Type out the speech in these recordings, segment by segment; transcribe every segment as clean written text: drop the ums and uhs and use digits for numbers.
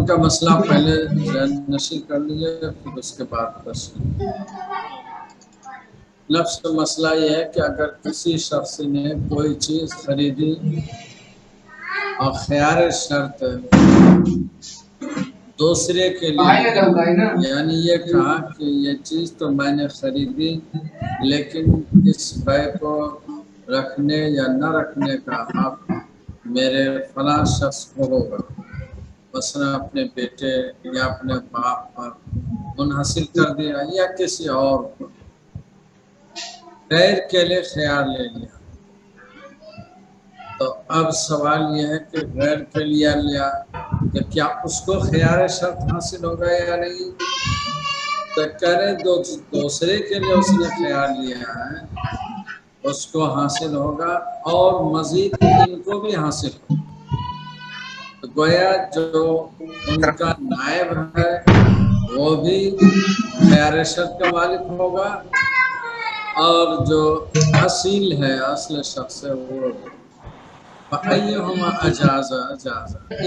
ان کا مسئلہ پہلے ذہن نشین کر لیجیے، پھر اس کے بعد تشریح۔ نفس کا مسئلہ یہ ہے کہ اگر کسی شخص نے کوئی چیز خریدی اور خیار شرط دوسرے کے لیے، یعنی یہ کہا کہ یہ چیز تو میں نے خریدی لیکن اس بے کو رکھنے یا نہ رکھنے کا حق میرے فلاں شخص کو ہوگا، مثلا اپنے بیٹے یا اپنے باپ پر منحصر کر دیا یا کسی اور پر، غیر کے لیے خیال لے لیا۔ تو اب سوال یہ ہے کہ غیر کے لیے لیا کہ کیا اس کو خیار شرط حاصل ہوگا یا نہیں؟ تو کرے دوسرے کے لیے اس نے خیال لیا ہے، اس کو حاصل ہوگا اور مزید ان کو بھی حاصل ہوگا۔ تو گویا جو ان کا نائب ہے وہ بھی خیار شرط کا مالک ہوگا، اور جو اصیل ہے، اصل شخص ہے، وہ فَأَيُّهُمَا أَجَازَ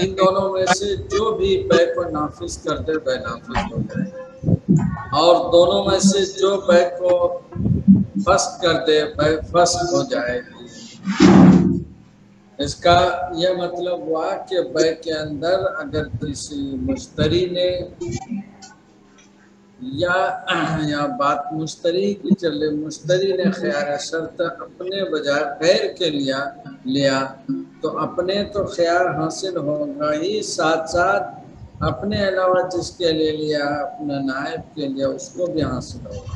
ان دونوں میں سے جو بھی بے کو نافذ کر دے بے نافذ ہو جائے گی، اور دونوں میں سے جو بے کو فسخ کر دے بے فسخ ہو جائے گی۔ اس کا یہ مطلب ہوا کہ بے کے اندر اگر کسی مشتری نے یا بات مشتری کی چلے، مشتری نے خیار شرط اپنے بجائے غیر کے لیا تو اپنے تو خیار حاصل ہوگا ہی، ساتھ ساتھ اپنے علاوہ جس کے لیے لیا اپنے نائب کے لیے اس کو بھی حاصل ہوگا۔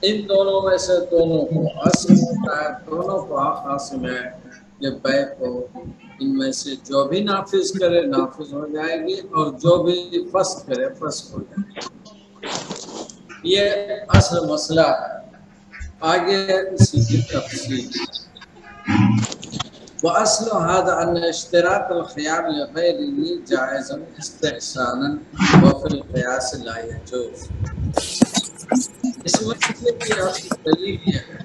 ان دونوں میں سے دونوں کو اصل ہوتا ہے، دونوں کو حق حاصل ہے کہ بے کو ان میں سے جو بھی نافذ کرے نافذ ہو جائے گی، اور جو بھی فسخ کرے فسخ ہو جائے گی۔ یہ اصل مسئلہ ہے۔ آگے اسی کی تفصیل۔ وَأَصْلُ هَذَا أَنَّ اشْتِرَاطَ الْخِيَارِ لِغَيْرِهِ جَائِزٌ اسْتِحْسَانًا وَفِي الْقِيَاسِ لَا يَجُوزُ۔ اس مسئلے کی اصل دلیل یہ ہے،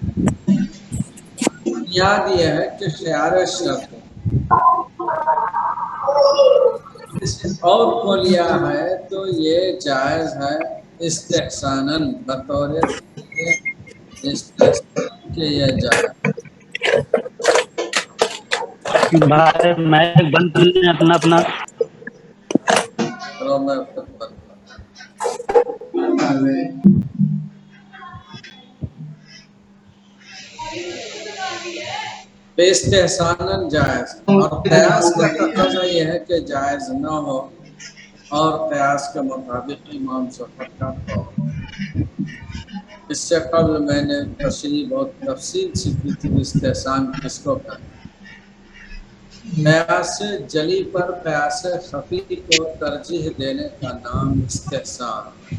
بنیاد یہ ہے کہ خیار شرط کسی اور کو لیا ہے تو یہ جائز ہے استحساناً، بطور استحسان کے یہ جائز۔ بھائی مائک بند کر لیں اپنا چلو میں خود بند کرتا ہوں۔ استحساناً جائز، اور قیاس کا تقاضا یہ ہے کہ جائز نہ ہو، اور قیاس کے مطابق امام سفر کا قول۔ اس سے قبل میں نے تشریح بہت تفصیل سے کی تھی استحسان کس کو کہتے ہیں۔ قیاس جلی پر قیاس خفی کو ترجیح دینے کا نام استحسان ہے۔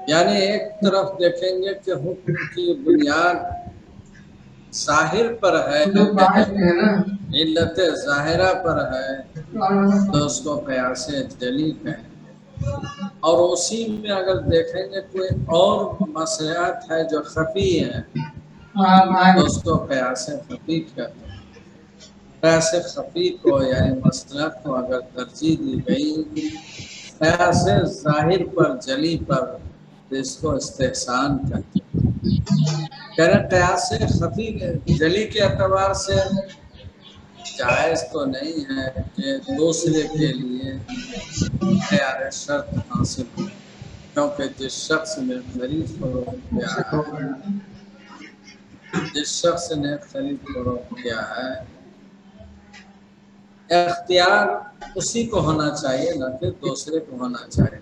یعنی ایک طرف دیکھیں گے کہ حکم کی بنیاد ظاہر پر ہے، علت ظاہرہ پر ہے، تو اس کو قیاس جلی کہیں گے، اور اسی میں اگر دیکھیں گے کوئی اور مسئلات ہے جو خفی ہے تو اس کو قیاس خفی کہتے ہیں۔ قیاس خفی کو یعنی مسئلہ کو اگر ترجیح دی گئی قیاس ظاہر پر جلی پر تو اس کو استحسان کہتے ہیں۔ قیاس خفی جلی کے اعتبار سے جائز تو نہیں ہے کہ دوسرے کے لیے خیار شرط حاصل ہو، کیونکہ جس شخص نے خرید فروخت کیا ہے، جس شخص نے خرید فروخت کیا ہے، اختیار اسی کو ہونا چاہیے نہ کہ دوسرے کو ہونا چاہیے۔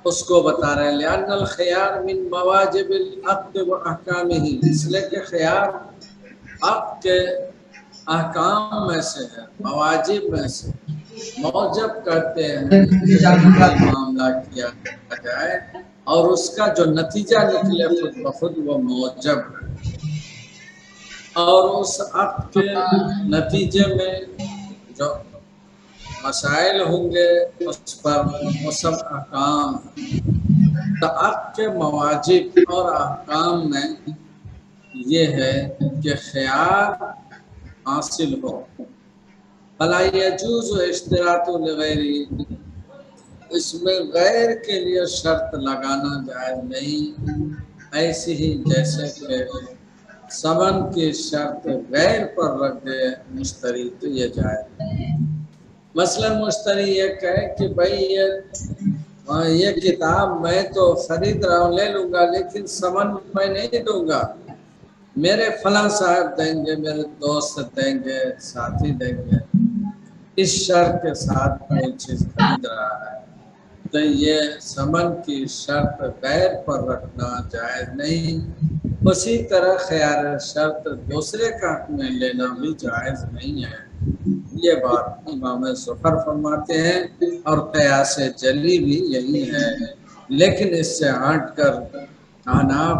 اس کو بتا رہے ہیں لأن الخيار من مواجب العقد واحکامہ، اس لیے کہ خیار عقد کے احکام میں سے ہے، مواجب میں سے، موجب کرتے ہیں کہ معاملہ کیا جائے اور اس کا جو نتیجہ نکلے خود بخود وہ موجب ہے، اور اس عقد کے نتیجے میں جو مسائل ہوں گے اس پر وہ سب احکام ہیں۔ تو عقد کے مواجب اور احکام میں یہ ہے کہ خیار حاصل ہو، فلا یجوز اشتراط لغیری، اس میں غیر کے لیے شرط لگانا جائز نہیں، ایسی ہی جیسے کہ ثمن کی شرط غیر پر رکھ دے مشتری تو یہ جائز۔ مثلا مشتری یہ کہے کہ بھائی یہ کتاب میں تو خرید رہا ہوں، لے لوں گا، لیکن ثمن میں نہیں دوں گا، میرے فلاں صاحب دیں گے، میرے دوست دیں گے، ساتھی دیں گے، اس شرط کے ساتھ کوئی چیز خرید رہا ہے تو یہ ثمن کی شرط غیر پر رکھنا جائز نہیں۔ اسی طرح خیار شرط دوسرے کا حق میں لینا بھی جائز نہیں ہے۔ یہ بات امام ظفر فرماتے ہیں اور قیاس جلی بھی یہی ہے، لیکن اس سے ہٹ کر احناف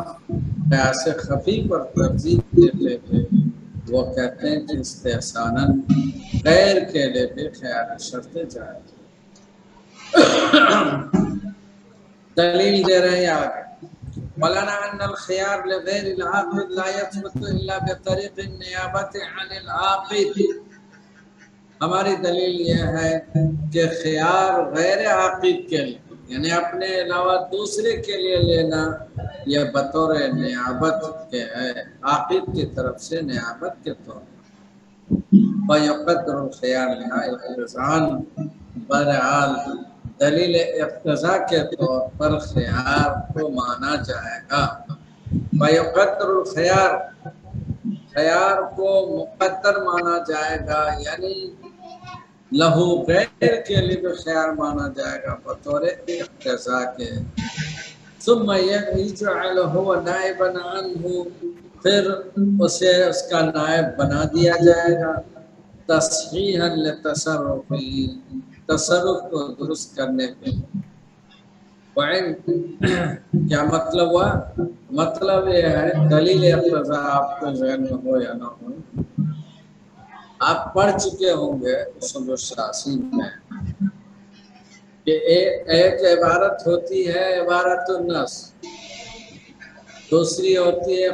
قیاس خفی پر ترجیح دیتے ہیں، وہ کہتے ہیں کہ استحساناً غیر کے لیے بھی خیار شرط جائز۔ دلیل دے رہے ہیں آگے، مولانا ان الخيار لغير العاقد لا يثبت الا بطريق النيابه عن العاقد، ہماری دلیل یہ ہے کہ خیار غیر عاقد کے لیے یعنی اپنے علاوہ دوسرے کے لیے لینا یہ بطور نیابت کے ہے، عاقد کی طرف سے نیابت کے طور پر۔ فَيُقَدَّرُ الْخِيَارَ لِلْإِقْتِضَاءِ، بہرحال دلیل اقتضاء کے طور پر خیار کو مانا جائے گا۔ فَيُقَدَّرُ الْخِيَارَ، خیار کو مقدر مانا جائے گا، یعنی لہو غیر کے لیے بھی خیار مانا جائے گا بطور اقتضاء کے۔ ثم يجعله نائبا عنه، پھر اسے اس کا نائب بنا دیا جائے گا، تصحیحا لتصرفی، تصرف کو درست کرنے کے لیے۔ کیا مطلب ہوا؟ مطلب یہ ہے دلیل اقتضاء آپ کو ذہن میں ہو یا نہ ہو، آپ پڑھ چکے ہوں گے اصول الشاسی میں کہ ایک عبارت ہوتی ہے عبارت النص، دوسری ہوتی ہے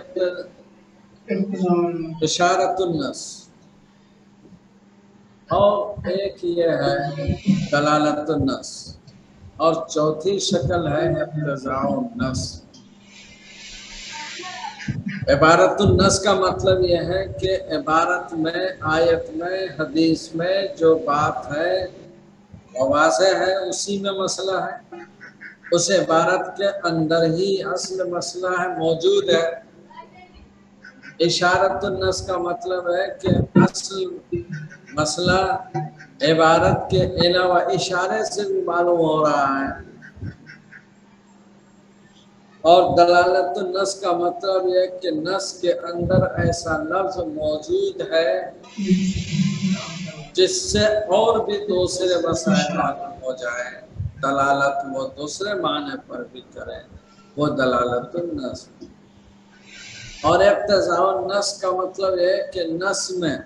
اشارت النص، اور ایک یہ ہے دلالت النص، اور چوتھی شکل ہے اقتضاء النص۔ عبارت النص کا مطلب یہ ہے کہ عبارت میں، آیت میں، حدیث میں جو بات ہے وہ واضح ہے، اسی میں مسئلہ ہے، اس عبارت کے اندر ہی اصل مسئلہ ہے، موجود ہے۔ اشارت النص کا مطلب ہے کہ اصل مسئلہ عبارت کے علاوہ اشارے سے بھی معلوم ہو رہا ہے۔ اور دلالت النص کا مطلب یہ کہ نص کے اندر ایسا لفظ موجود ہے جس سے اور بھی دوسرے مسائل معلوم ہو جائے، دلالت وہ دوسرے معنی پر بھی کرے، وہ دلالت النص۔ اور اقتضاء النص کا مطلب ہے کہ نص میں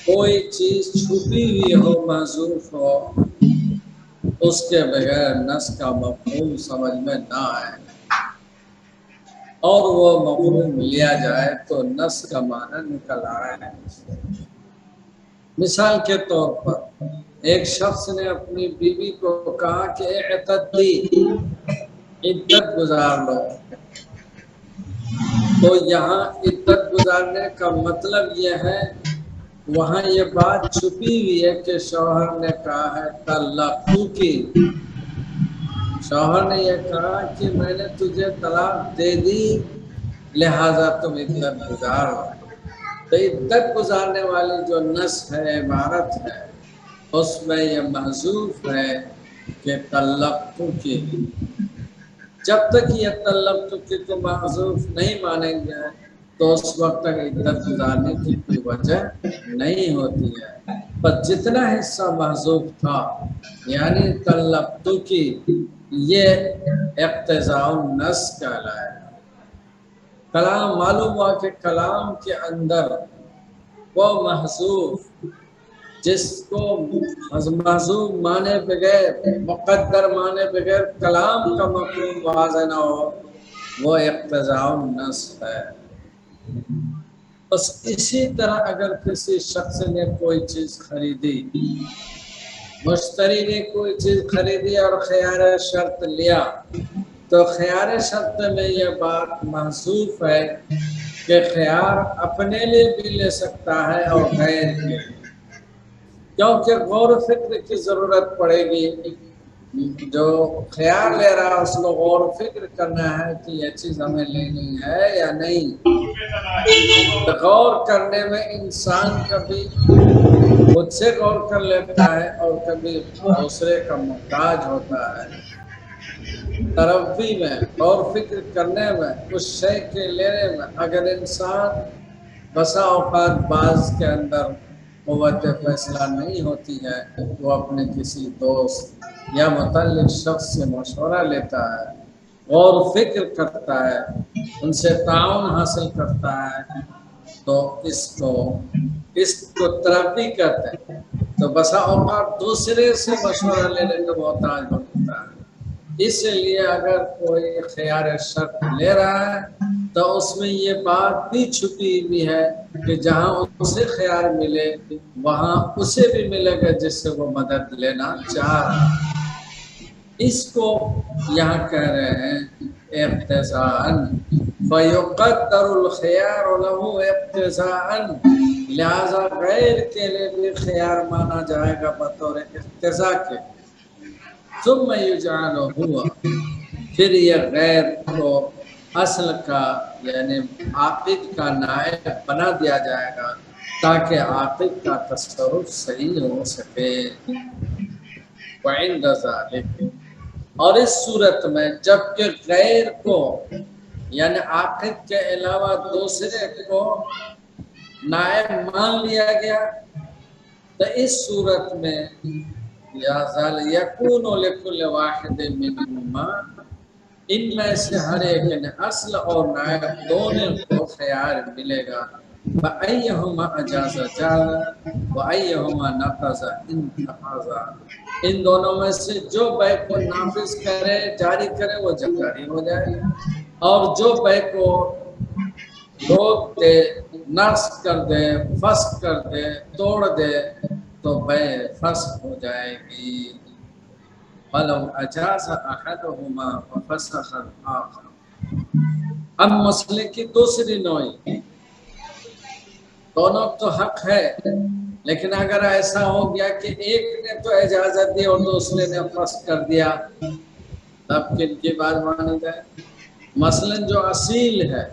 کوئی چیز چھپی ہوئی ہو، محذوف ہو، اس کے بغیر نص کا مفہوم سمجھ میں نہ آئے اور وہ مفہوم لیا جائے تو نص کا معنی نکل آئے۔ مثال کے طور پر ایک شخص نے اپنی بیوی کو کہا کہ اعتدی، عدت گزار لو، تو یہاں عدت گزارنے کا مطلب یہ ہے، وہاں یہ بات چھپی ہوئی ہے کہ شوہر نے کہا ہے طلقتکی، شوہر نے یہ کہا کہ میں نے تجھے طلاق دے دی لہذا تم عدت گزار ہو۔ تو عدت گزارنے والی جو نص ہے، عبارت ہے، اس میں یہ محذوف ہے کہ طلقتکی، جب تک یہ طلقتکی کو محذوف نہیں مانیں گے تو اس وقت تک عدت گزارنے کی کوئی وجہ نہیں ہوتی ہے۔ پر جتنا حصہ محذوف تھا یعنی طلقتکی، یہ اقتضاء النص کہلائے گا۔ کلام معلوم ہوا کہ کلام کے اندر وہ محذوف جس کو محذوف مانے بغیر، مقدر مانے بغیر کلام کا مفہوم واضح نہ ہو، وہ اقتضاء النص ہے۔ بس اسی طرح اگر کسی شخص نے کوئی چیز خریدی، مشتری نے کوئی چیز خریدی اور خیار شرط لیا، تو خیار شرط میں یہ بات محذوف ہے کہ خیار اپنے لیے بھی لے سکتا ہے اور غیر کے لیے، کیونکہ غور و فکر کی ضرورت پڑے گی۔ جو خیار لے رہا ہے اس کو غور و فکر کرنا ہے کہ یہ چیز ہمیں لینی ہے یا نہیں۔ غور کرنے میں انسان کبھی خود سے غور کر لیتا ہے اور کبھی دوسرے کا محتاج ہوتا ہے۔ تربی میں اور فکر کرنے میں، اس شے کے لینے میں اگر انسان بسا اوقات بعض کے اندر قوت فیصلہ نہیں ہوتی ہے، وہ اپنے کسی دوست یا متعلق شخص سے مشورہ لیتا ہے، غور و فکر کرتا ہے، ان سے تعاون حاصل کرتا ہے، تو اس کو تربی کہتے ہیں۔ تو بسا اوقات دوسرے سے مشورہ لینے کا محتاج ہوتا ہے۔ اس لیے اگر کوئی خیار شرط لے رہا ہے تو اس میں یہ بات بھی چھپی ہوئی ہے کہ جہاں اسے خیار ملے وہاں اسے بھی ملے گا جس سے وہ مدد لینا چاہ رہا ہے۔ اس کو یہاں کہہ رہے ہیں اقتضاءً، فَيُقَدَّرُ الْخِيَارُ لَهُ اقتضاءً، لہذا غیر کے لیے بھی خیار مانا جائے گا بطور اقتضاء کے۔ ثم یجعل ہوا، پھر یہ غیر کو اصل کا یعنی عاقد کا نائب بنا دیا جائے گا تاکہ عاقد کا تصرف صحیح ہو سکے۔ وعند ذلک، اور اس صورت میں جبکہ غیر کو یعنی عاقد کے علاوہ دوسرے کو نائب مان لیا گیا، تو اس صورت میں یکون لکل واحد منہما، ان میں سے ہر ایک نے اصل اور نائب دونوں کو خیار ملے گا۔ فَأَيَّهُمَا أَجَازَ جَازَ وَأَيَّهُمَا نَقَضَ انتقض، ان دونوں میں سے جو بیع کو نافذ کرے جاری کرے وہ جاری ہو جائے، اور جو بیع کو روک دے، نقص کر دے، فسخ کر دے، توڑ دے تو بیع فسخ ہو جائے گی۔ وَلَوْ أَجَازَ أَحَدُهُمَا وَفَسَخَ الْآخَرُ، اب مسئلے کی دوسری نوعی، دونوں تو حق ہے لیکن اگر ایسا ہو گیا کہ ایک نے تو اجازت دی اور دوسرے نے فسخ کر دیا، تب کن کی بات مانی جائے؟ مثلا جو اصیل ہے،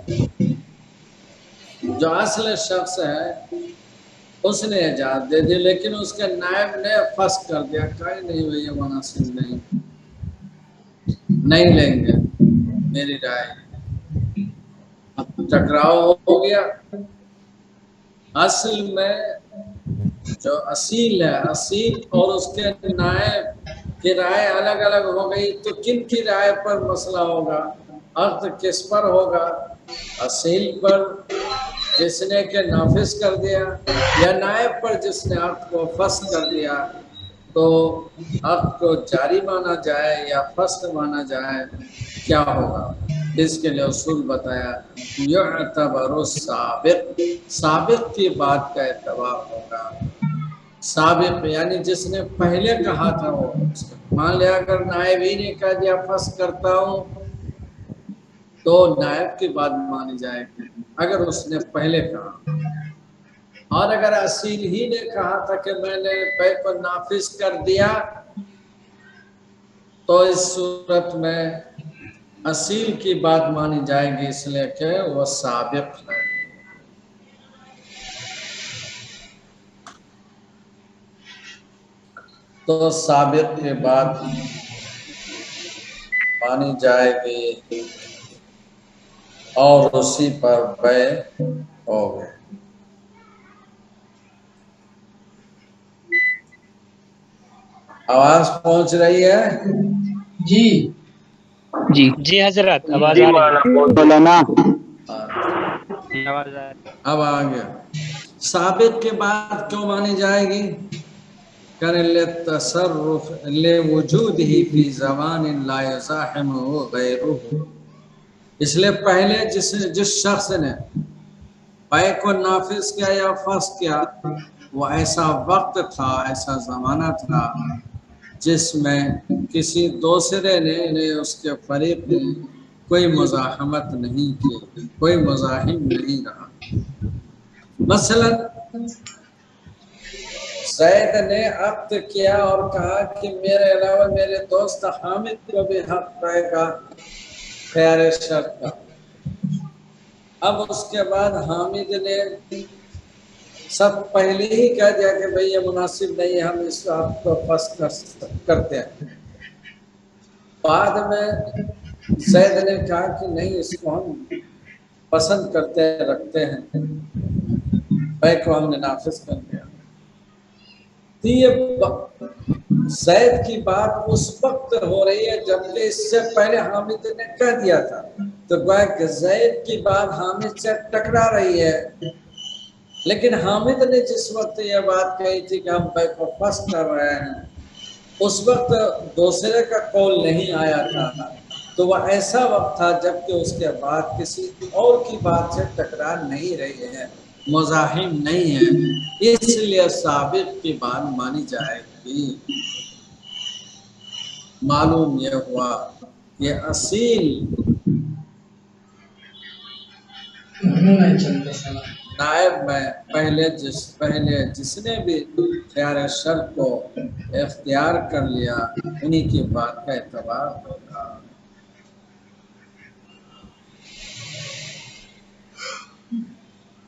جو اصل شخص ہے، اس نے اجازت دے دی لیکن اس کے نائب نے فسخ کر دیا، کہیں نہیں ہوئی یہ مناسب نہیں لیں گے، میری رائے ٹکراؤ ہو گیا۔ اصل میں جو اصیل ہے، اصیل اور اس کے نائب کی رائے الگ الگ ہو گئی تو کن کی رائے پر مسئلہ ہوگا؟ عقد کس پر ہوگا؟ اصیل پر جس نے کہ نافذ کر دیا، یا نائب پر جس نے عقد کو فسخ کر دیا؟ تو عقد کو جاری مانا جائے یا فسخ مانا جائے، کیا ہوگا؟ اس کے لیے اصول بتایا، یعتبر السابق، سابق کی بات کا اعتبار ہوگا۔ سابق یعنی جس نے پہلے کہا تھا، وہ مان لیا اگر نائب ہی نے کہہ دیا فسخ کرتا ہوں تو نائب کی بات مانی جائے گی اگر اس نے پہلے کہا، اور اگر اصیل ہی نے کہا تھا کہ میں نے بیع کو نافذ کر دیا تو اس صورت میں اصیل کی بات مانی جائے گی، اس لیے کہ وہ سابق ہے۔ تو سابق کی بات مانی جائے گی اور اسی پر بیع ہوگی۔ آواز پہنچ رہی ہے؟ جی جی جی حضرت آواز آ رہی مولانا ہے، آواز آ رہی ہے۔ اب آگے سابق کے بعد کیوں مانی جائے گی؟ کرن للتصرف لوجودہ فی زمان لا یزاحمہ غیرہ، اس لیے پہلے جس شخص نے بے کو نافذ کیا یا فسخ کیا، وہ ایسا وقت تھا، ایسا زمانہ تھا جس میں کسی دوسرے نے اس کے فریق نے کوئی مزاحمت نہیں کی، کوئی مزاحم نہیں رہا۔ مثلا زید نے عقد کیا اور کہا کہ میرے علاوہ میرے دوست حامد کو بھی حق رہے گا خیار شرط کا۔ اب اس کے بعد حامد نے سب پہلے ہی کہہ دیا کہ بھئی یہ مناسب نہیں ہے، ہم اس عقد کو فسخ کرتے ہیں۔ بعد میں زید نے کہا کہ نہیں، اس کو ہم پسند کرتے رکھتے ہیں، بے کو ہم نے نافذ کر دیا۔ تو یہ زید کی بات اس وقت ہو رہی ہے جبکہ اس سے پہلے حامد نے کہہ دیا تھا، تو گویا کہ زید کی بات حامد سے ٹکرا رہی ہے، لیکن حامد نے جس وقت یہ بات کہی تھی کہ ہم بے کو فسخ کر رہے ہیں، اس وقت دوسرے کا قول نہیں آیا تھا، تو وہ ایسا وقت تھا جبکہ اس کے بعد کسی اور کی بات سے ٹکرا نہیں رہی ہے، مزاحم نہیں ہے، اس لیے سابق کی بات مانی جائے گی۔ معلوم یہ ہوا کہ اصیل نائب میں پہلے جس نے بھی خیار شرط کو اختیار کر لیا انہی کی بات کا اعتبار ہوگا۔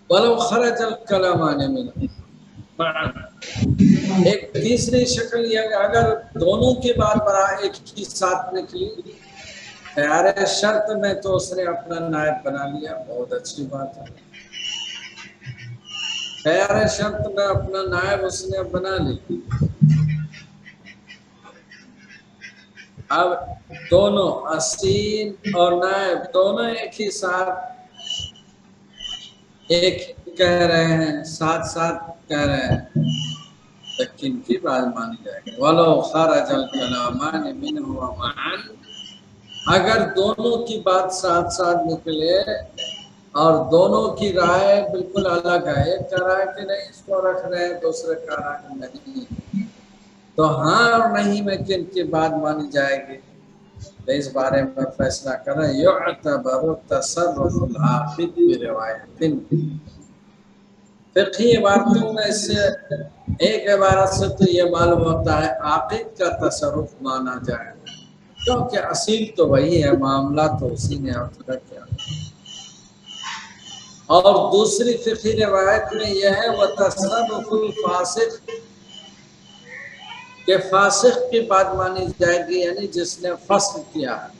وَلَوْ خَرَجَ الْكَلَامَانِ مِنْهُ، ایک تیسری شکل یہ کہ اگر دونوں کی بات برابر ایک ہی ساتھ نکلی، خیار شرط میں تو اس نے اپنا نائب بنا لیا، بہت اچھی بات ہے۔ خیار شرط میں اپنا نائب اس نے بنا لی، اب دونوں اصیل اور نائب دونوں ایک ہی ساتھ ایک کہہ رہے ہیں، ساتھ ساتھ کہہ رہے ہیں، لیکن کی بات مانی جائے گی۔ وَلَوْ خَرَجَ الْكَلَامَانِ مِنْهُ مَعًا، اگر دونوں کی بات ساتھ ساتھ نکلے اور دونوں کی رائے بالکل الگ ہے، ایک کہہ رہا ہے کہ نہیں اس کو رکھ رہے ہیں، دوسرے کہہ رہا ہے نہیں، تو ہاں اور نہیں میں کن کی بات مانی جائے گی؟ تو اس بارے میں فیصلہ کریں، یعتبر تصرف العاقد بروایت، فقہی عبارتوں میں اس سے ایک عبارت سے تو یہ معلوم ہوتا ہے عاقد کا تصرف مانا جائے، کیونکہ اصیل تو وہی ہے، معاملہ تو اسی نے ارتقا کیا۔ اور دوسری فقہی روایت میں یہ ہے وتصرف الفاسق، کہ فاسق کی بات مانی جائے گی، یعنی جس نے فسخ کیا ہے۔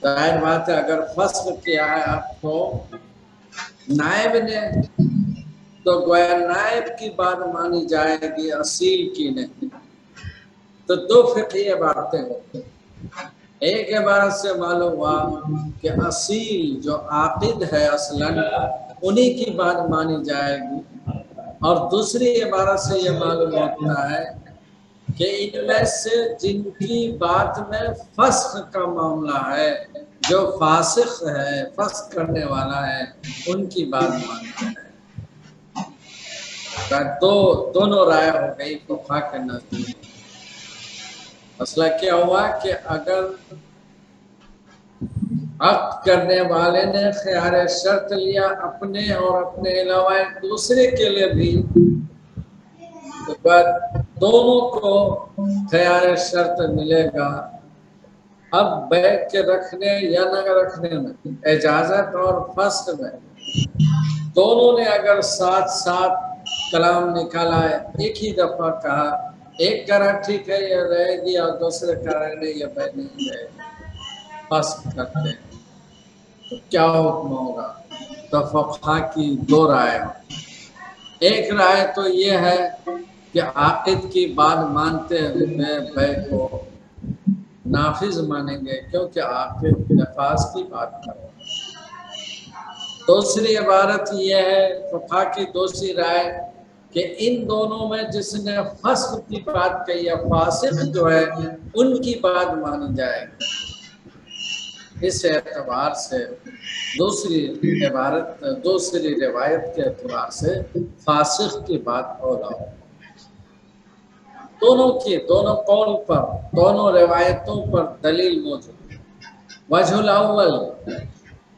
ظاہر بات ہے اگر فسخ کیا ہے آپ کو نائب نے، تو گویا نائب کی بات مانی جائے گی، اصیل کی نہیں۔ تو دو فقہی عبارتیں ہوتی ہیں، ایک عبارت سے معلوم ہوا کہ اصیل جو عاقد ہے اصلاً انہی کی بات مانی جائے گی، اور دوسری عبارت سے یہ معلوم ہوتا ہے کہ ان میں سے جن کی بات میں فسخ کا معاملہ ہے، جو فاسق ہے، فسخ کرنے والا ہے، ان کی بات مانی جائے۔ دونوں رائے ہو گئی فقہا کے نزدیک۔ مسئلہ کیا ہوا کہ اگر عقد کرنے والے نے خیار شرط لیا اپنے اور اپنے علاوہ ایک دوسرے کے لیے بھی، تو بعد دونوں کو خیار شرط ملے گا۔ اب بیع کے رکھنے یا نہ رکھنے میں، اجازت اور فسخ میں دونوں نے اگر ساتھ ساتھ کلام نکالا ہے، ایک ہی دفعہ کہا، ایک کہہ رہا ٹھیک ہے یہ رہے گی اور دوسرے کہہ رہے نہیں یہ بیع نہیں رہے گی، فسخ کرتے ہیں، تو کیا حکم ہوگا؟ تو فقہا کی دو رائے ہیں۔ ایک رائے تو یہ ہے کہ عاقد کی بات مانتے ہوئے بیع کو نافذ مانیں گے، کیونکہ عاقد نفاذ کی بات کر رہے ہیں۔ دوسری عبارت یہ ہے فقہا کی دوسری رائے کہ ان دونوں میں جس نے فسخ کی بات کہی ہے، فاسق جو ہے ان کی بات مانی جائے گی۔ اس اعتبار سے دوسری روایت کے اعتبار سے فاسق کی بات اولا ہو۔ دونوں قول پر، دونوں روایتوں پر دلیل موجود ہے۔ وجہ الاول،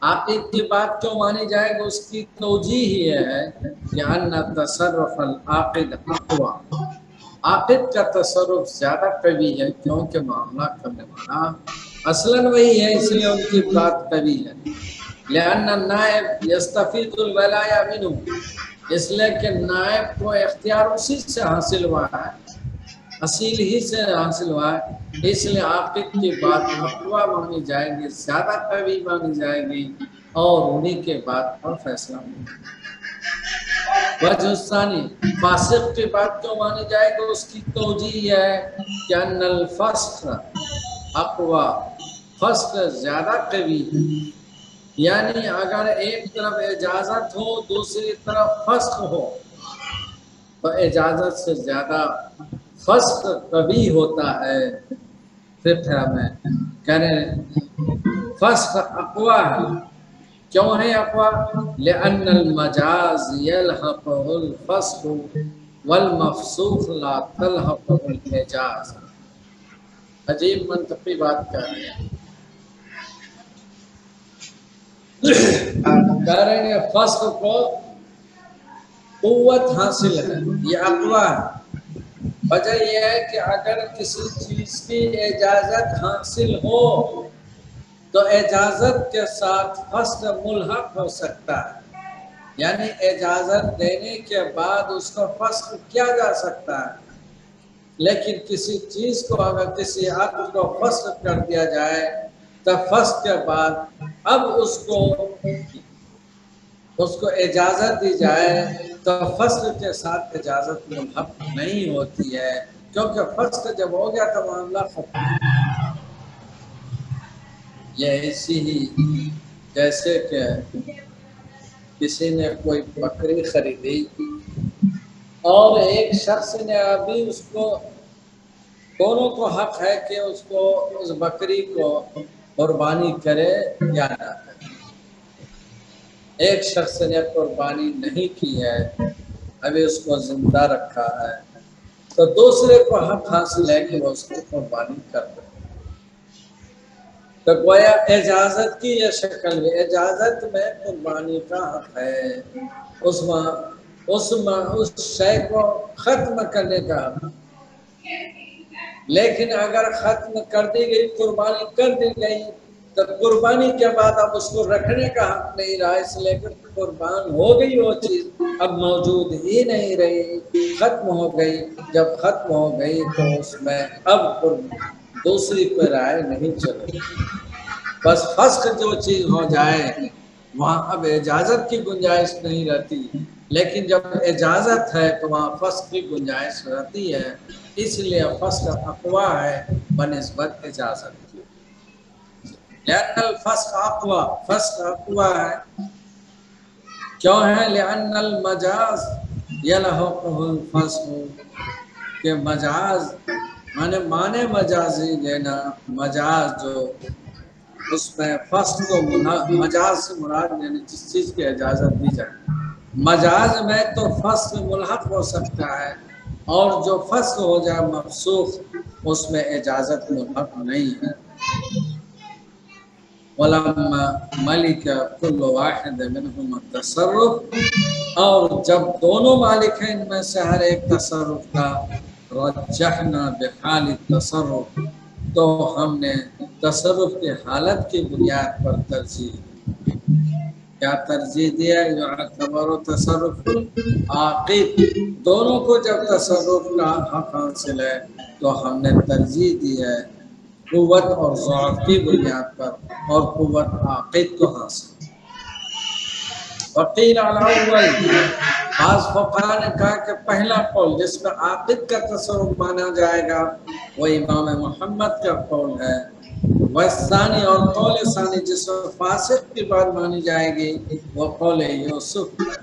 عاقد کی بات کیوں مانی جائے گی، اس کی توجیہ یہ ہے کہ ان تصرف العاقد اقوی، عاقد کا تصرف زیادہ قوی ہے، کیونکہ معاملہ کرنے والا اصلاً وہی ہے، اس لیے ان کی بات قوی ہے۔ لأن النائب یستفید الولایہ منہ، اس لیے کہ نائب کو اختیار اسی سے حاصل ہوا ہے، اصیل ہی سے حاصل ہوا ہے، اس لیے عاقد کی بات اقوی مانی جائے گی، زیادہ قوی مانی جائے گی، اور انہی کے بات پر فیصلہ ہوگا۔ وجہ ثانی، فاسق کی بات کیوں مانی جائے گی، اس کی توجیہ ہے کہ ان الفسق اقوی، فسق زیادہ قوی ہے، یعنی اگر ایک طرف اجازت ہو دوسری طرف فسق ہو تو اجازت سے زیادہ فسق قوی ہوتا ہے۔ پھر ہمیں کہنے فسق اقوی ہے، کیوں ہے اقوی؟ لأن المجاز يلحقه الفسق والمفسوق لا تلحقه الاجاز۔ عجیب منطقی بات کہہ رہے ہیں، کہہ رہے ہیں فسق کو قوت حاصل ہے، یہ اقوی ہے۔ وجہ یہ ہے کہ اگر کسی چیز کی اجازت حاصل ہو تو اجازت کے ساتھ فسق ملحق ہو سکتا ہے، یعنی اجازت دینے کے بعد اس کو فسق کیا جا سکتا ہے، لیکن کسی چیز کو اگر کسی عقد کو فسق کر دیا جائے تو فسق کے بعد اب اس کو اجازت دی جائے تو فسق کے ساتھ اجازت ملحق نہیں ہوتی ہے، کیونکہ فسق جب ہو گیا تو معاملہ ختم۔ یہ ایسی ہی جیسے کہ کسی نے کوئی بکری خریدی اور ایک شخص نے ابھی اس کو، دونوں کو حق ہے کہ اس کو اس بکری کو قربانی کرے یا نہ کرے۔ ایک شخص نے قربانی نہیں کی ہے، ابھی اس کو زندہ رکھا ہے، تو دوسرے کو حق حاصل ہے کہ وہ اس کی قربانی کر دے۔ تو گویا اجازت کی یہ شکل ہے، اجازت میں قربانی کا حق ہے، اس شے کو ختم کرنے کا حق۔ لیکن اگر ختم کر دی گئی، قربانی کر دی گئی، تو قربانی کے بعد اب اس کو رکھنے کا حق نہیں رہا، اس لیے کہ قربان ہو گئی وہ چیز اب موجود ہی نہیں رہی، ختم ہو گئی۔ جب ختم ہو گئی تو اس میں اب دوسری کوئی رائے نہیں چلے، بس فسق جو چیز ہو جائے وہاں اب اجازت کی گنجائش نہیں رہتی، لیکن جب اجازت ہے تو وہاں فسق کی گنجائش رہتی ہے، اس لیے فسق اقوی ہے بنسبت اجازت کی۔ لأن الفسق اقوی، فسق اقوی ہے، کیوں ہے؟ لأن المجاز یلحقہ الفسق، کہ مجاز مانے مجازی لینا، مجاز جو اس میں فسق کو مجاز سے مراد یعنی جس چیز کی اجازت دی جائے، مجاز میں تو فسق ملحق ہو سکتا ہے، اور جو فسق ہو جائے مفسوخ اس میں اجازت ملحق نہیں ہے۔ وَلَمَّا مَلِكَ كُلُّ وَاحِدٍ مِّنْهُمَا التَّصَرُّفَ، اور جب دونوں مالک ہیں ان میں سے ہر ایک تصرف کا، رجحنا بحال التصرف، تو ہم نے تصرف کی حالت کی بنیاد پر ترجیح، کیا ترجیح دیا؟ یعتبر تصرف العاقد، دونوں کو جب تصرف کا حق حاصل ہے تو ہم نے ترجیح دی ہے قوت اور ضعف کی بنیاد پر، اور قوت عاقد کو حاصل۔ وقیل الاول، بعض فقہاء نے کہا کہ پہلا قول جس میں عاقد کا تصرف مانا جائے گا وہ امام محمد کا قول ہے، والثانی، اور قول ثانی جس میں فاسق کی بات مانی جائے گی وہ قول یوسف ہے۔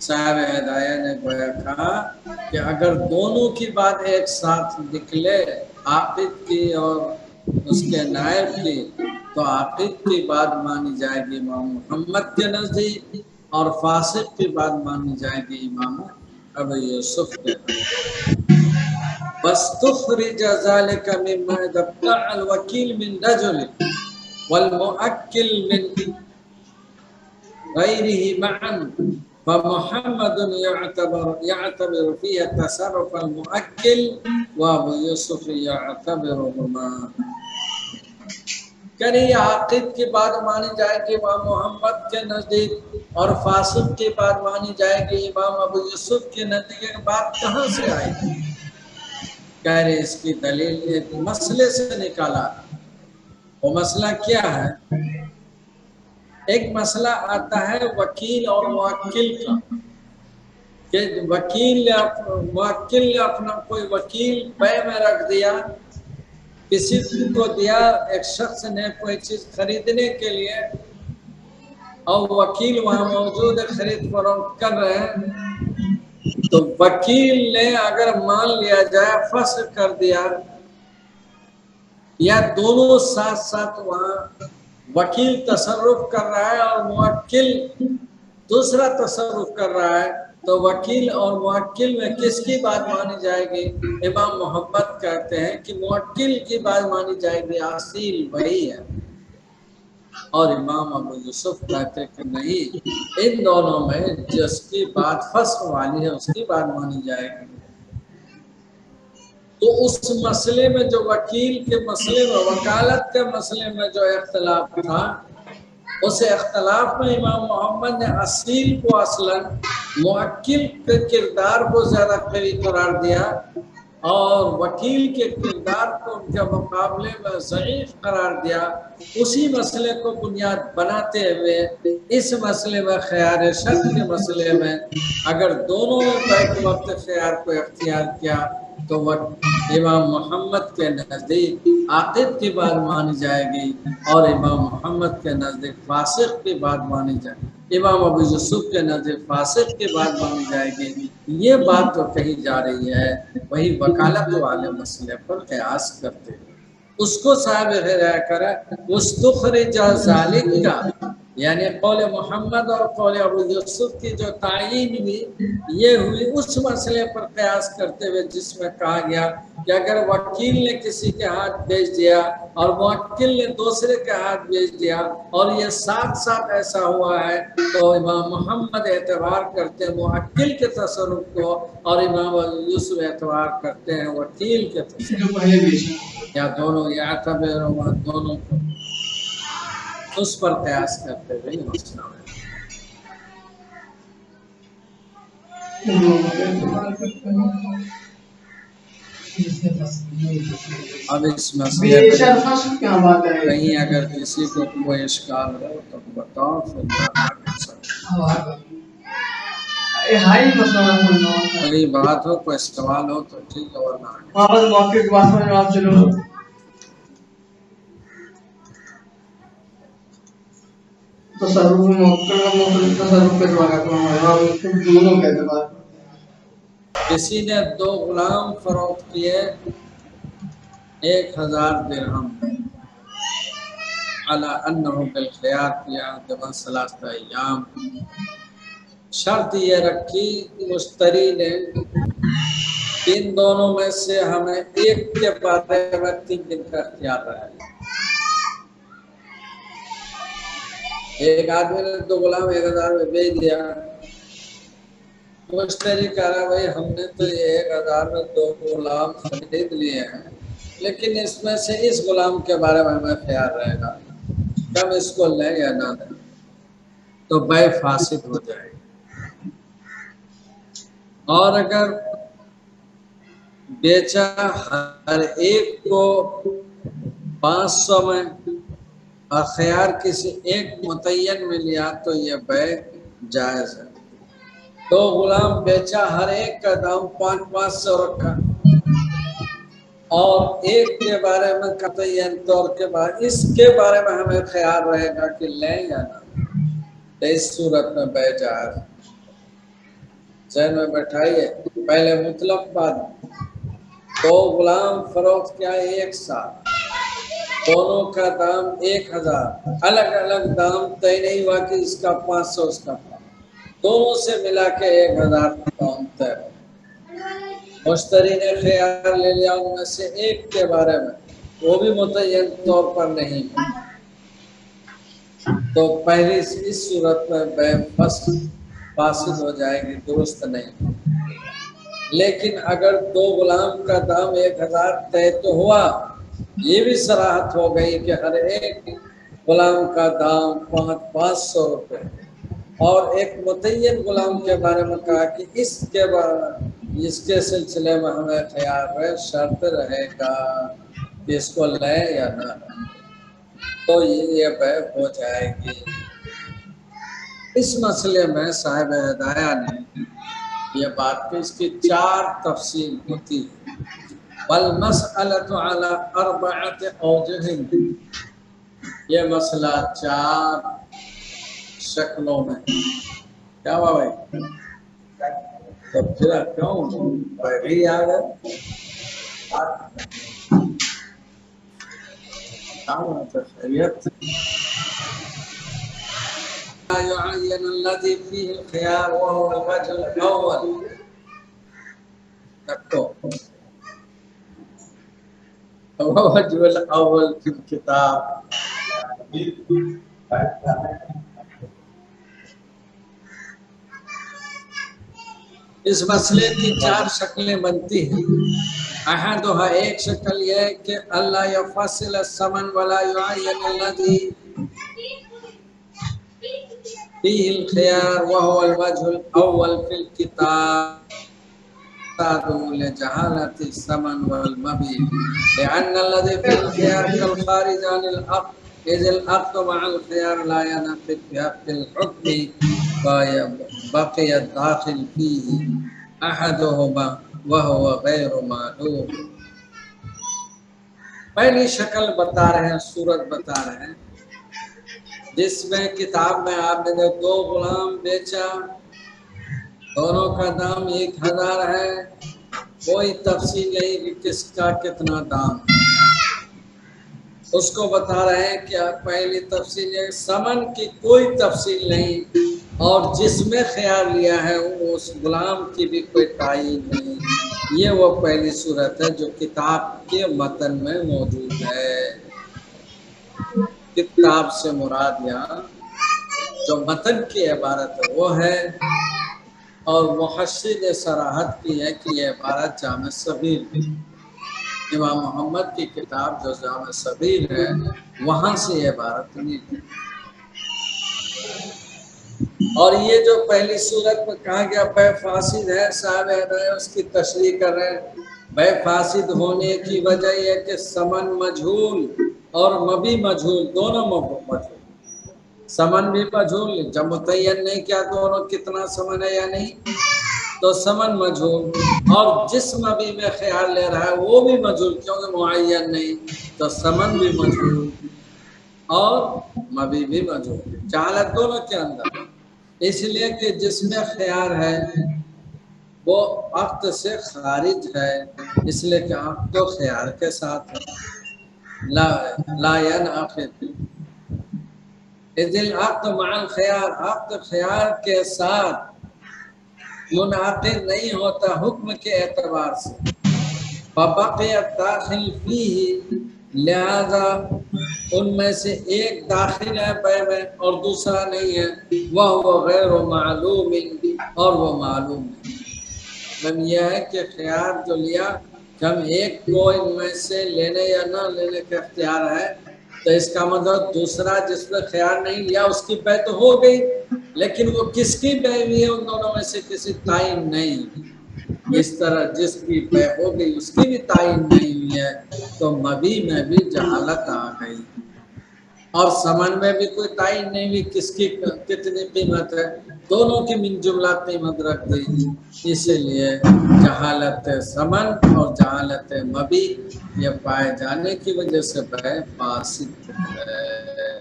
صاحب ہدایہ نے گویا کہا کہ اگر دونوں کی بات ایک ساتھ نکلے، عاقد کی اور اس کے نائب کی تو عاقد کی بات مانی جائے گی امام محمد کے نزدیک، اور فاسق کی بات مانی جائے گی امام ابو یوسف کے نزدیک۔ واستخرج ذلك مما ادعى الوكيل من رجل والمؤكل من غيره معا، فمحمد يعتبر فيه تصرف المؤكل وابو یوسف يعتبرهما۔ یعنی یہ عاقد کی بات مانی جائے گی امام محمد کے نزدیک، اور فاسق کی بات مانی جائے گی امام ابو یوسف کے نزدیک۔ بات کہاں سے آئی؟ کہہ رہے اس کی دلیل ایک مسئلے سے نکالا۔ وہ مسئلہ کیا ہے؟ ایک مسئلہ آتا ہے وکیل اور موکل کا، کہ وکیل نے اپنا کوئی وکیل بے میں رکھ دیا، کسی کو دیا، ایک شخص نے کوئی چیز خریدنے کے لیے، اور وکیل وہاں موجود ہے، خرید فروخت کر رہے ہیں، تو وکیل نے اگر مان لیا جائے فسخ کر دیا، یا دونوں ساتھ ساتھ وہاں وکیل تصرف کر رہا ہے اور موکل دوسرا تصرف کر رہا ہے، تو وکیل اور موکل میں کس کی بات مانی جائے گی؟ امام محمد کہتے ہیں کہ موکل کی بات مانی جائے گی، اصیل وہی ہے، اور امام ابو یوسف کہتے ہیں کہ نہیں، ان دونوں میں جس کی بات فسخ والی ہے اس کی بات مانی جائے گی۔ تو اس مسئلے میں جو وکیل کے مسئلے میں، وکالت کے مسئلے میں جو اختلاف تھا، اس اختلاف میں امام محمد نے اصیل کو اصلاً موکل کے کردار کو زیادہ قوی قرار دیا، اور وکیل کے کردار کو ان کے مقابلے میں ضعیف قرار دیا۔ اسی مسئلے کو بنیاد بناتے ہوئے اس مسئلے میں خیار شرط کے مسئلے میں اگر دونوں میں بیک وقت خیار کو اختیار کیا تو وہ امام محمد کے نزدیک عاقد کی بات مانی جائے گی، اور امام محمد کے نزدیک فاسق کی بات مانی جائے گی، امام ابو یوسف کے نزدیک فاسق کی بات مانی جائے گی۔ یہ بات جو کہی جا رہی ہے وہی وکالت والے مسئلے پر قیاس کرتے ہیں، اس کو صاحب رائے کرے۔ واستخرج ذالک کا یعنی قول محمد اور قول ابو یوسف کی جو تعیین ہوئی، یہ ہوئی اس مسئلے پر قیاس کرتے ہوئے جس میں کہا گیا کہ اگر وکیل نے کسی کے ہاتھ بھیج دیا اور موکل نے دوسرے کے ہاتھ بھیج دیا، اور یہ ساتھ ساتھ ایسا ہوا ہے، تو امام محمد اعتبار کرتے ہیں موکل کے تصرف کو، اور امام یوسف اعتبار کرتے ہیں وکیل کے تصرف، یا دونوں، یا دونوں کو اس پر قیاس کرتے ہوئے یہ مسئلہ ہے۔ اب اس مسئلے میں کہیں اگر کسی کو کوئی اشکال ہو تو بتاؤ، پھر میں آگے کوئی بات ہو، کوئی سوال ہو تو ٹھیک ہے، ورنہ آگے کسی نے 2 غلام فروخت کیے 1000 درہم علی انہ بالخیار فی عہد من 3 ایام، شرط یہ رکھی مشتری نے ان دونوں میں سے ہمیں ایک کے بارے میں 3 دن کا اختیار رہے۔ ایک آدمی نے 2 غلام 1000 میں بیچ دیا، مشتری کہہ رہا بھائی ہم نے تو یہ 1000 میں 2 غلام خرید لیے ہیں، لیکن اس میں سے اس غلام کے بارے میں ہمیں خیال رہے گا کہ ہم اس کو لیں یا نہ لیں، تو بیع فاسد ہو جائے گی۔ اور اگر بیچا ہر ایک کو 500 میں، اور خیار کسی ایک متعین میں لیا تو یہ بیع جائز ہے۔ 2 غلام بیچا، ہر ایک کا دام 500 رکھا، اور ایک کے بارے میں متعین طور کے بعد اس کے بارے میں ہمیں خیال رہے گا کہ لیں یا نہ، تو اس صورت میں بیع جائز۔ ذہن میں بیٹھائیے، پہلے مطلق بات، 2 غلام فروخت کیا 1 سال، دونوں کا دام 1000، الگ الگ دام طے نہیں ہوا کہ اس کا 500 اس کا 500، دونوں سے ملا کے 1000 پاؤنڈ طے ہو۔ مشتری نے خیار لے لیا ان میں سے ایک کے بارے میں، وہ بھی متعین طور پر نہیں، تو پہلی اس صورت میں بے فاسد ہو جائے گی، درست نہیں۔ لیکن اگر دو غلام کا دام 1000 طے تو ہوا، یہ بھی صراحت ہو گئی کہ ہر ایک غلام کا دام 500 روپے، اور ایک متعین غلام کے بارے میں کہا کہ اس کے سلسلے میں ہمیں خیار ہے، شرط رہے گا کہ اس کو لے یا نہ، تو یہ بیع ہو جائے گی۔ اس مسئلے میں صاحب ہدایہ نے یہ بات کی، اس کی 4 تفصیل ہوتی ہے۔ والمسألة على 4 اوجه، یہ مسئلہ 4 شکلوں میں۔ کیا ہوا بھائی؟ تو پھر کیوں بھی آ گئے؟ خیریت يعين الذي فيه الخيار وهو الوجه الأول، هو الوجه الأول في الكتاب۔ اس مسئلے کی 4 شکلیں بنتی ہیں۔ احدها، ایک شکل یہ ہے کہ اللہ يفصل الثمن ولا يعين الذي فيه الخيار وهو الوجه الأول في الكتاب لجهالة الثمن والمبيع، لأن الذي في الخيار كالخارج عن العقد، إذ العقد مع الخيار لا ينعقد بحق الحكم فبقي الداخل فيه أحدهما وهو غير معلوم۔ پہلی شکل بتا رہے ہیں، صورت بتا رہے ہیں، جس میں کتاب میں آپ نے 2 غلام بیچا، دونوں کا دام 1000 ہے، کوئی تفصیل نہیں کہ کس کا کتنا دام ہے۔ اس کو بتا رہے ہیں کہ پہلی تفصیل ہے، ثمن کی کوئی تفصیل نہیں، اور جس میں خیال لیا ہے اس غلام کی بھی کوئی تعین نہیں۔ یہ وہ پہلی صورت ہے جو کتاب کے متن میں موجود ہے۔ کتاب سے مراد یہاں جو متن کی عبارت ہے وہ ہے، اور محشی نے صراحت کی ہے کہ یہ عبارت جامع صغیر ہے، امام محمد کی کتاب جو جامع صغیر ہے وہاں سے یہ عبارت نہیں ہے۔ اور یہ جو پہلی صورت میں کہا گیا بیع فاسد ہے، صاحب ہدایہ اس کی تشریح کر رہے ہیں۔ بیع فاسد ہونے کی وجہ یہ کہ ثمن مجہول اور مبی مجہول، دونوں مجہول، ثمن بھی مجہول، جب متعین نہیں کیا دونوں کتنا ثمن ہے یا نہیں، تو ثمن مجہول، اور جس مبی میں خیال لے رہا ہے وہ بھی مجہول کیونکہ معین نہیں، تو ثمن بھی مجہول اور مبی بھی مجہول، جہالت دونوں کے اندر، اس لیے کہ جس میں خیار ہے وہ عقد سے خارج ہے، اس لیے کہ عقد تو خیار کے ساتھ ہے، لا ينعقد اذ العقد مع الخيار، عقد خیار کے ساتھ منعقد نہیں ہوتا حکم کے اعتبار سے، فبقي الداخل فيه، لہذا ان میں سے ایک داخل ہے بیع میں اور دوسرا نہیں ہے، وہ غیر معلوم، اور وہ معلوم نہیں۔ مطلب یہ ہے کہ خیار جو لیا کہ ہم ایک کو ان میں سے لینے یا نہ لینے کا اختیار ہے، تو اس کا مطلب دوسرا جس نے خیار نہیں لیا اس کی بیع تو ہو گئی، لیکن وہ کس کی بیع ہوئی ہے ان دونوں میں سے کسی تعین نہیں۔ اس طرح جس کی بیع ہو گئی اس کی بھی تعین نہیں ہوئی ہے، تو مبی میں بھی جہالت آ گئی، اور ثمن میں بھی کوئی تعین نہیں ہوئی کس کی کتنی قیمت ہے، دونوں کی من جملہ قیمت رکھ دی، اسی لیے جہالت ثمن اور جہالت مبی یہ پائے جانے کی وجہ سے بیع فاسد ہے۔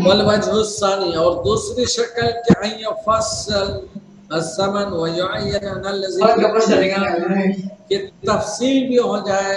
والوجہ الثانی، اور دوسری شکل کہ ان یفصل الثمن ویعین الذی، کہ تفصیل بھی ہو جائے